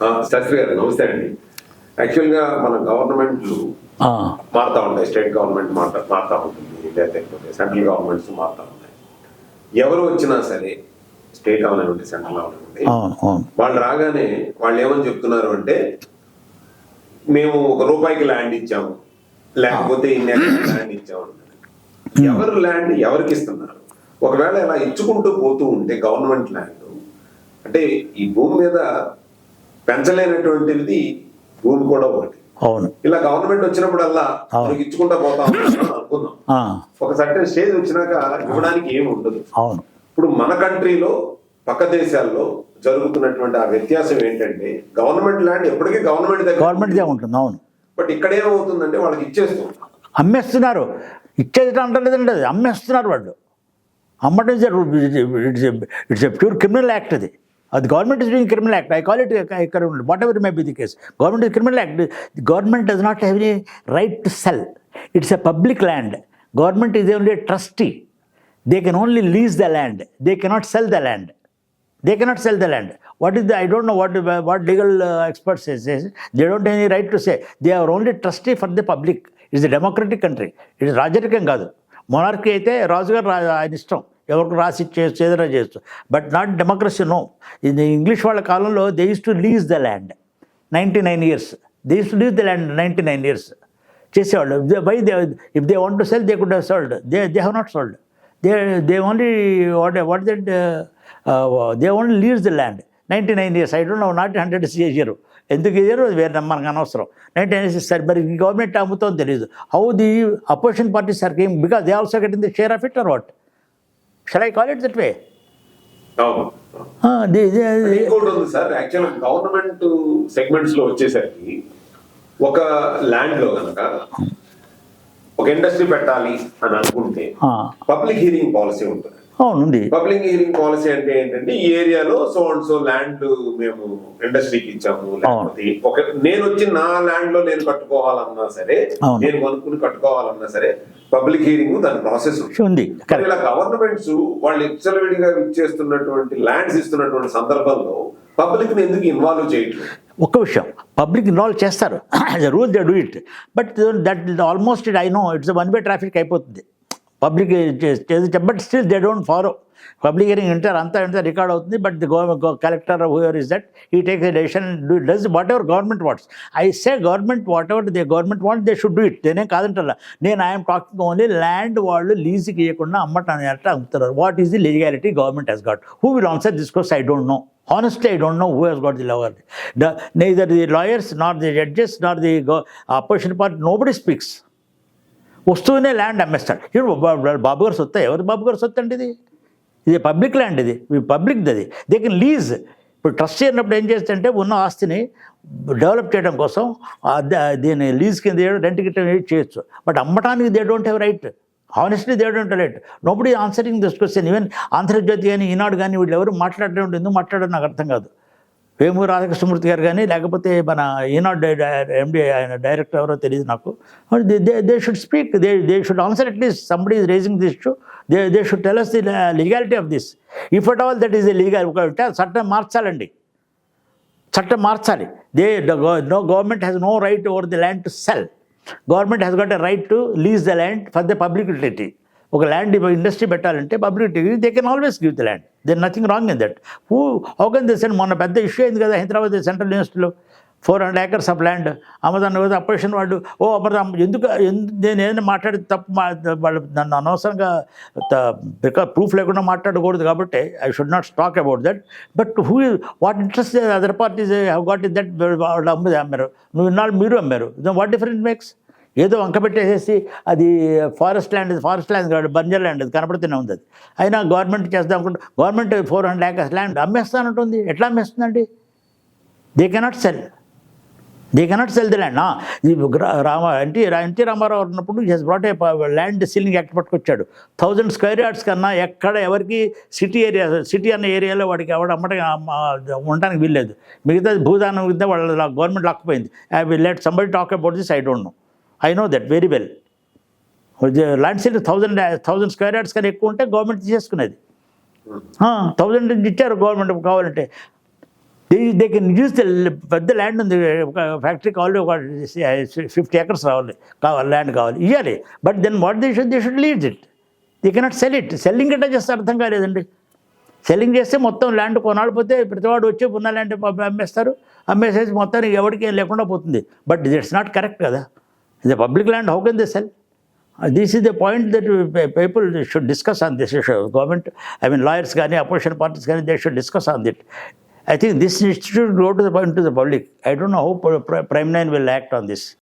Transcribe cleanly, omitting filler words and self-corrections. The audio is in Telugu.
శాస్త్రి గారు నమస్తే అండి. యాక్చువల్గా మన గవర్నమెంట్లు మారుతా ఉంటాయి. స్టేట్ గవర్నమెంట్ మారుతా ఉంటుంది, లేకపోతే సెంట్రల్ గవర్నమెంట్స్ మారుతా ఉంటాయి. ఎవరు వచ్చినా సరే, స్టేట్ అవనివ్వండి, సెంట్రల్ అవనివ్వండి, వాళ్ళు రాగానే వాళ్ళు ఏమని చెప్తున్నారు అంటే, మేము ₹1 ల్యాండ్ ఇచ్చాము, లేకపోతే ఇన్ని ల్యాండ్ ఇచ్చాము. ఎవరు ల్యాండ్ ఎవరికి ఇస్తున్నారు? ఒకవేళ ఇలా ఇచ్చుకుంటూ పోతూ ఉంటే గవర్నమెంట్ ల్యాండ్ అంటే ఈ భూమి మీద పెంచలేనటువంటిది భూమి కూడా ఒకటి. అవును, ఇలా గవర్నమెంట్ వచ్చినప్పుడల్లా మనకి ఇచ్చుకుంటా పోతా అనుకుందాం. ఒక సర్టెన్ స్టేజ్ వచ్చినాక ఇవ్వడానికి ఏమి ఉండదు. అవును, ఇప్పుడు మన కంట్రీలో పక్క దేశాల్లో జరుగుతున్నటువంటి ఆ వ్యత్యాసం ఏంటంటే, గవర్నమెంట్ ల్యాండ్ ఎప్పటికీ గవర్నమెంట్ ఉంటుంది. అవును, బట్ ఇక్కడ ఏమవుతుందంటే వాళ్ళకి ఇచ్చేస్తాం, అమ్మేస్తున్నారు. ఇచ్చేది అంటలేదండి, అది అమ్మేస్తున్నారు వాళ్ళు. అమ్మటం it's a pure criminal act. అది government is doing criminal act. I call it whatever may be the case. Government is criminal act. The government does not have any right to sell. It's a public land. Government is only a trustee. They can only lease the land. They cannot sell the land. They cannot sell the land. What is the, I don't know what legal experts say. They don't have any right to say. They are only trustee for the public. It's a democratic country. It is రాజరికం కాదు. మొనార్కీ అయితే రాజుగారు ఆయన ఇష్టం, ఎవరికి రాసి చేయొచ్చు, ఏదైనా చేయొచ్చు. But not democracy. నో. ఇది ఇంగ్లీష్ వాళ్ళ కాలంలో they use to lease the land 99 years. They use to lease the land 99 years చేసేవాళ్ళు. Why they, if they want to sell they could have sold. They have not sold. They only what that they only lease the land 99 years. I don't know, not 100 years. ఎందుకు ఇయ్యారు వేరే మనకు అనవసరం. 99 years సార్, మరి గవర్నమెంట్ అమ్ముతుందో తెలియదు. How the opposition parties are came, because they also getting the share of it or what? Shall I call it that way? ఇంకోటి ఉంది సార్, యాక్చువల్ గవర్నమెంట్ సెగ్మెంట్స్ లో వచ్చేసరికి ఒక ల్యాండ్ లో కనుక ఒక ఇండస్ట్రీ పెట్టాలి అని అనుకుంటే పబ్లిక్ హీరింగ్ పాలసీ ఉంటుంది. అవునండి. పబ్లిక్ హీరింగ్ పాలసీ అంటే ఏంటంటే, ఈ ఏరియాలో సో అండ్ సో ల్యాండ్ మేము ఇండస్ట్రీకి ఇచ్చాము, లేకపోతే నేను వచ్చి నా ల్యాండ్ లో నేను కట్టుకోవాలన్నా సరే, నేను కొనుక్కుని కట్టుకోవాలన్నా సరే, పబ్లిక్ హీరింగ్ దాని ప్రాసెస్ ఉంది. ఇలా గవర్నమెంట్స్ వాళ్ళు ఎక్సలవిడిగా ఇచ్చేస్తున్నటువంటి ల్యాండ్స్ ఇస్తున్నటువంటి సందర్భంలో పబ్లిక్ ని ఎందుకు ఇన్వాల్వ్ చేయట్లేదు? ఒక్క విషయం, పబ్లిక్ ఇన్వాల్వ్ చేస్తారు, rule they do it. But that almost I know it's one way traffic అయిపోతుంది. పబ్లిక్ చేసి, but still they don't follow. Public hearing వింటారు, అంతా రికార్డ్ అవుతుంది. But the collector whoever is that, he takes a decision, does what ever government wants. I say government what ever the government want they should do it. నేనేం కాదంటారా. నేను ఐఎమ్ టాకింగ్ ఓన్లీ ల్యాండ్ వాళ్ళు లీజుకి ఇవ్వకుండా అమ్మటాన్ని అట్లా అమ్ముతున్నారు. What is the legality government has got? Who will answer this question? I don't know. Honestly, I don't know who has got the law. Neither the lawyers, nor the judges, nor the opposition party, nobody speaks. వస్తూనే ల్యాండ్ అమ్మేస్తాడు. ఇప్పుడు బాబు గారు సొత్తా? ఎవరు బాబు గారు సొత్తు అండి? ఇది పబ్లిక్ ల్యాండ్, ఇది పబ్లిక్ది. అది దే కెన్ లీజ్. ఇప్పుడు ట్రస్ట్ చేయనప్పుడు ఏం చేస్తుంటే, ఉన్న ఆస్తిని డెవలప్ చేయడం కోసం దీన్ని లీజ్ కింద రెంట్ కింద చేయొచ్చు. బట్ అమ్మటానికి they don't have right. Honestly they don't right. Nobody answering this question. Even Andhra Jyothi కానీ, ఈనాడు కానీ, వీళ్ళు ఎవరు మాట్లాడడం, ఎందుకు మాట్లాడడం నాకు అర్థం కాదు. వేమూరి రాధాకృష్ణమూర్తి గారు కానీ, లేకపోతే మన ఈనాడు ఎండి ఆయన డైరెక్టర్ ఎవరో తెలియదు నాకు. They should speak. They should answer. At least somebody is raising this issue. They should tell us the legality of this. If at all that is legal. చట్టం మార్చాలండి, చట్టం మార్చాలి. No government has no right over the land to sell. Government has got a right to lease the land for the public utility. ఒక ల్యాండ్ ఇండస్ట్రీ పెట్టాలంటే public utility, they can always give the land. There nothing wrong in that. How can this? మొన్న పెద్ద ఇష్యూ అయింది కదా హైదరాబాద్ సెంట్రల్ యూనివర్సిటీలో, 400 acres ఆఫ్ ల్యాండ్ అమ్మదాన్ని కదా అపోజిషన్ వాళ్ళు. ఎందుకు నేను ఏదైనా మాట్లాడి తప్పు వాళ్ళు నన్ను అనవసరంగా ప్రూఫ్ లేకుండా మాట్లాడకూడదు కాబట్టి I should not talk about that. But what interest other parties have got in that? వాళ్ళు అమ్మారు, నువ్వు ఇన్నాళ్ళు మీరు అమ్మారు. What difference makes? ఏదో వంకపెట్టేసేసి అది ఫారెస్ట్ ల్యాండ్ కాదు, బంజర్ ల్యాండ్, అది కనపడుతూనే ఉంది. అది అయినా గవర్నమెంట్ చేద్దాం అనుకుంటే గవర్నమెంట్ 400 acres ల్యాండ్ అమ్మేస్తానంటుంది. ఎట్లా అమ్మేస్తుందండి? They cannot cell. The land. NT Ramarao ఉన్నప్పుడు హెస్ బ్రాట్ ఏ land ceiling act పట్టుకొచ్చాడు. 1000 square yards కన్నా ఎక్కడ ఎవరికి సిటీ అన్న ఏరియాలో వాడికి ఎవడ ఉండడానికి వీల్లేదు. మిగతాది భూదానం కింద వాళ్ళ గవర్నమెంట్ లాక్కుపోయింది. Let somebody talk about this. I don't know. I know that very well. Land ceiling 1000 square yards కన్నా ఎక్కువ ఉంటే గవర్నమెంట్ తీసేసుకునేది. 1000 ఇచ్చారు గవర్నమెంట్ కావాలంటే. దే కెన్ యూజ్ ద పెద్ద ల్యాండ్ ఉంది, ఒక ఫ్యాక్టరీ కావాలి, ఒక 50 acres కావాలి ల్యాండ్ కావాలి, ఇవ్వాలి. But then what they should lease it. They cannot sell it. Selling ఎట్లా చేస్తే అర్థం కాలేదండి. సెల్లింగ్ చేస్తే మొత్తం ల్యాండ్ కొనాలి పోతే ప్రతివాడు వచ్చి ఉన్న ల్యాండ్ అమ్మేస్తారు, అమ్మేసేసి మొత్తానికి ఎవరికి ఏం లేకుండా పోతుంది. బట్ ఇట్స్ నాట్ కరెక్ట్ కదా. ఇది public land, how can they sell? This is the point that people should discuss on this. Government, I mean lawyers కానీ అపోజిషన్ పార్టీస్ కానీ, they should discuss on that. I think this should go to the public. I don't know how Prime 9 will act on this.